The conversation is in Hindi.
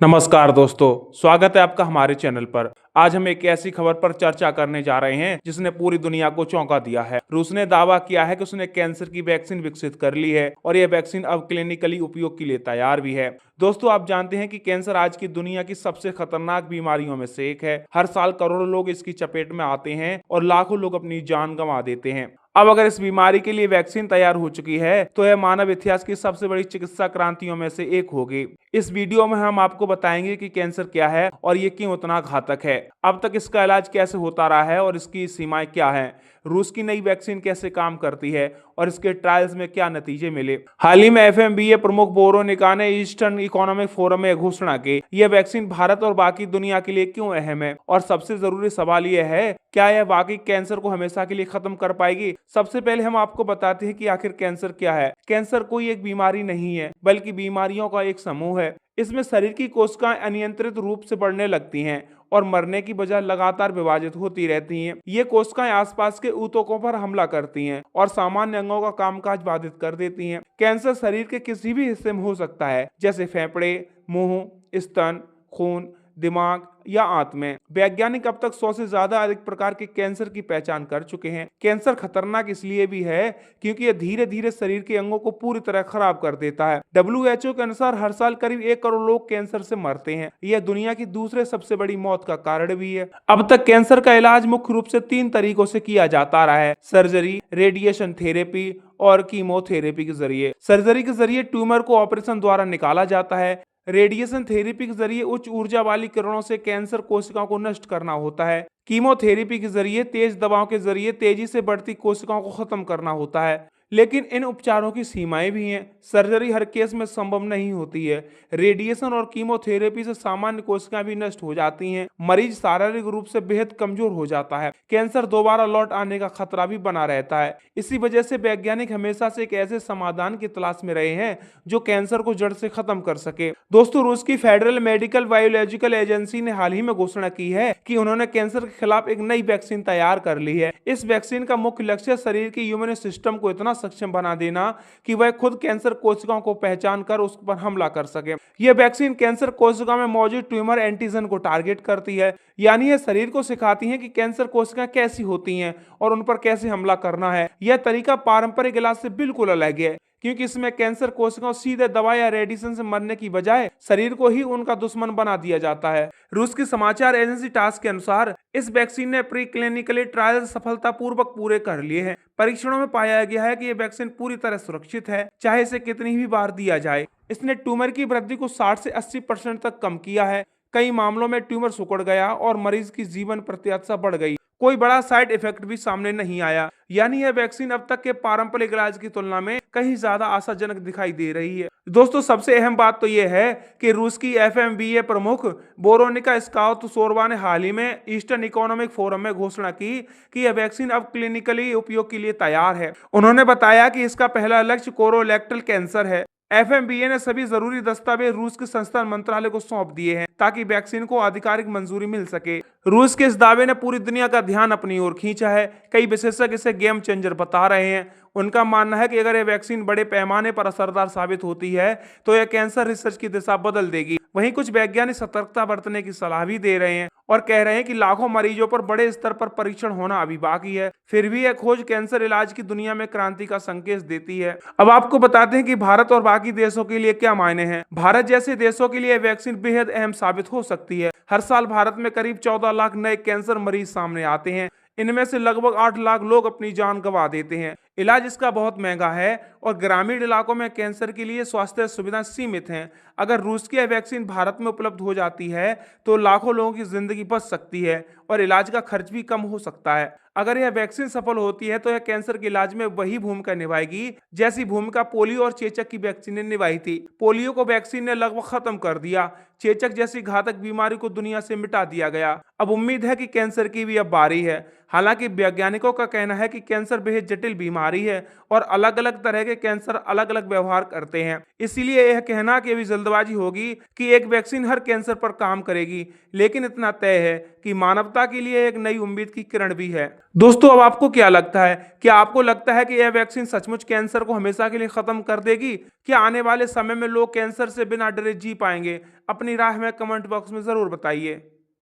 नमस्कार दोस्तों, स्वागत है आपका हमारे चैनल पर। आज हम एक ऐसी खबर पर चर्चा करने जा रहे हैं जिसने पूरी दुनिया को चौंका दिया है। रूस ने दावा किया है कि उसने कैंसर की वैक्सीन विकसित कर ली है और यह वैक्सीन अब क्लिनिकली उपयोग के लिए तैयार भी है। दोस्तों, आप जानते हैं कि कैंसर आज की दुनिया की सबसे खतरनाक बीमारियों में से एक है। हर साल करोड़ों लोग इसकी चपेट में आते हैं और लाखों लोग अपनी जान गंवा देते हैं। अब अगर इस बीमारी के लिए वैक्सीन तैयार हो चुकी है तो यह मानव इतिहास की सबसे बड़ी चिकित्सा क्रांतियों में से एक होगी। इस वीडियो में हम आपको बताएंगे कि कैंसर क्या है और ये क्यों इतना घातक है, अब तक इसका इलाज कैसे होता रहा है और इसकी सीमाएं क्या हैं, रूस की नई वैक्सीन कैसे काम करती है और इसके ट्रायल्स में क्या नतीजे मिले। हाल ही में एफएमबीए प्रमुख बोरोनिका ने ईस्टर्न इकोनॉमिक फोरम में घोषणा की यह वैक्सीन भारत और बाकी दुनिया के लिए क्यों अहम है और सबसे जरूरी सवाल यह है, क्या यह वाकई कैंसर को हमेशा के लिए खत्म कर पाएगी। सबसे पहले हम आपको बताते हैं कि आखिर कैंसर क्या है। कैंसर कोई एक बीमारी नहीं है बल्कि बीमारियों का एक समूह है। इसमें शरीर की कोशिकाएं अनियंत्रित रूप से बढ़ने लगती हैं और मरने की बजाय लगातार विभाजित होती रहती हैं। ये कोशिकाएं आसपास के ऊतकों पर हमला करती हैं और सामान्य अंगों का कामकाज बाधित कर देती हैं। कैंसर शरीर के किसी भी हिस्से में हो सकता है, जैसे फेफड़े, मुंह, स्तन, खून, दिमाग या आंत में। वैज्ञानिक अब तक 100 से ज्यादा अधिक प्रकार के कैंसर की पहचान कर चुके हैं। कैंसर खतरनाक इसलिए भी है क्योंकि यह धीरे धीरे शरीर के अंगों को पूरी तरह खराब कर देता है। WHO के अनुसार हर साल करीब 1 करोड़ लोग कैंसर से मरते हैं। यह दुनिया की दूसरे सबसे बड़ी मौत का कारण भी है। अब तक कैंसर का इलाज मुख्य रूप से 3 तरीकों से किया जाता रहा है: सर्जरी, रेडिएशन थेरेपी और कीमोथेरेपी के जरिए। सर्जरी के जरिए ट्यूमर को ऑपरेशन द्वारा निकाला जाता है। रेडिएशन थेरेपी के जरिए उच्च ऊर्जा वाली किरणों से कैंसर कोशिकाओं को नष्ट करना होता है। कीमोथेरेपी के जरिए तेज दवाओं के जरिए तेजी से बढ़ती कोशिकाओं को खत्म करना होता है। लेकिन इन उपचारों की सीमाएं भी हैं। सर्जरी हर केस में संभव नहीं होती है। रेडिएशन और कीमोथेरेपी से सामान्य कोशिकाएं भी नष्ट हो जाती हैं। मरीज शारीरिक रूप से बेहद कमजोर हो जाता है। कैंसर दोबारा लौट आने का खतरा भी बना रहता है। इसी वजह से वैज्ञानिक हमेशा से एक ऐसे समाधान की तलाश में रहे हैं जो कैंसर को जड़ से खत्म कर सके। दोस्तों, रूस की फेडरल मेडिकल बायोलॉजिकल एजेंसी ने हाल ही में घोषणा की है कि उन्होंने कैंसर के खिलाफ एक नई वैक्सीन तैयार कर ली है। इस वैक्सीन का मुख्य लक्ष्य शरीर के इम्यून सिस्टम को इतना सक्षम बना देना कि वह खुद कैंसर कोशिकाओं को पहचान कर उस पर हमला कर सके। यह वैक्सीन कैंसर कोशिकाओं में मौजूद ट्यूमर एंटीजन को टारगेट करती है, यानी यह शरीर को सिखाती है कि कैंसर कोशिकाएं कैसी होती हैं और उन पर कैसे हमला करना है। यह तरीका पारंपरिक इलाज से बिल्कुल अलग है क्योंकि इसमें कैंसर कोशिकाओं सीधे दवा या रेडिएशन से मरने की बजाय शरीर को ही उनका दुश्मन बना दिया जाता है। रूस की समाचार एजेंसी टास के अनुसार इस वैक्सीन ने प्री क्लिनिकली ट्रायल सफलतापूर्वक पूरे कर लिए हैं। परीक्षणों में पाया गया है कि यह वैक्सीन पूरी तरह सुरक्षित है, चाहे इसे कितनी भी बार दिया जाए। इसने ट्यूमर की वृद्धि को 60 से 80% तक कम किया है। कई मामलों में ट्यूमर सिकुड़ गया और मरीज की जीवन प्रत्याशा बढ़ गई। कोई बड़ा साइड इफेक्ट भी सामने नहीं आया, यानी यह वैक्सीन अब तक के पारंपरिक इलाज की तुलना में कहीं ज्यादा आशाजनक दिखाई दे रही है। दोस्तों, सबसे अहम बात तो यह है कि रूस की एफएमबीए प्रमुख बोरोनिका स्काउतसोरवा ने हाल ही में ईस्टर्न इकोनॉमिक फोरम में घोषणा की कि यह वैक्सीन अब क्लिनिकली उपयोग के लिए तैयार है। उन्होंने बताया कि इसका पहला लक्ष्य कोलोरेक्टल कैंसर है। एफएमबीए ने सभी जरूरी दस्तावेज रूस के संस्था मंत्रालय को सौंप दिए हैं ताकि वैक्सीन को आधिकारिक मंजूरी मिल सके। रूस के इस दावे ने पूरी दुनिया का ध्यान अपनी ओर खींचा है। कई विशेषज्ञ इसे गेम चेंजर बता रहे हैं। उनका मानना है कि अगर यह वैक्सीन बड़े पैमाने पर असरदार साबित होती है तो यह कैंसर रिसर्च की दिशा बदल देगी। वहीं कुछ वैज्ञानिक सतर्कता बरतने की सलाह भी दे रहे हैं और कह रहे हैं कि लाखों मरीजों पर बड़े स्तर पर परीक्षण होना अभी बाकी है। फिर भी यह खोज कैंसर इलाज की दुनिया में क्रांति का संकेत देती है। अब आपको बताते हैं कि भारत और बाकी देशों के लिए क्या मायने हैं। भारत जैसे देशों के लिए वैक्सीन बेहद अहम साबित हो सकती है। हर साल भारत में करीब 14 लाख नए कैंसर मरीज सामने आते हैं। इनमें से लगभग 8 लाख लोग अपनी जान गंवा देते हैं। इलाज इसका बहुत महंगा है और ग्रामीण इलाकों में कैंसर के लिए स्वास्थ्य सुविधाएं सीमित हैं। अगर रूस की वैक्सीन भारत में उपलब्ध हो जाती है तो लाखों लोगों की जिंदगी बच सकती है और इलाज का खर्च भी कम हो सकता है। अगर यह वैक्सीन सफल होती है तो यह कैंसर के इलाज में वही भूमिका निभाएगी जैसी भूमिका पोलियो और चेचक की वैक्सीन ने निभाई थी। पोलियो को वैक्सीन ने लगभग खत्म कर दिया। चेचक जैसी घातक बीमारी को दुनिया से मिटा दिया गया। अब उम्मीद है कि कैंसर की भी अब बारी है। हालांकि वैज्ञानिकों का कहना है कि कैंसर बेहद जटिल बीमारी है और अलग अलग तरह के कैंसर अलग अलग व्यवहार करते हैं। इसीलिए यह कहना कि अभी जल्दबाजी होगी कि एक वैक्सीन हर कैंसर पर काम करेगी, लेकिन इतना तय है कि मानवता के लिए एक नई उम्मीद की किरण भी है। दोस्तों, अब आपको क्या लगता है? क्या आपको लगता है कि यह वैक्सीन सचमुच कैंसर को हमेशा के लिए खत्म कर देगी? क्या आने वाले समय में लोग कैंसर से बिना डरे जी पाएंगे? अपनी राय हमें कमेंट बॉक्स में जरूर बताइए।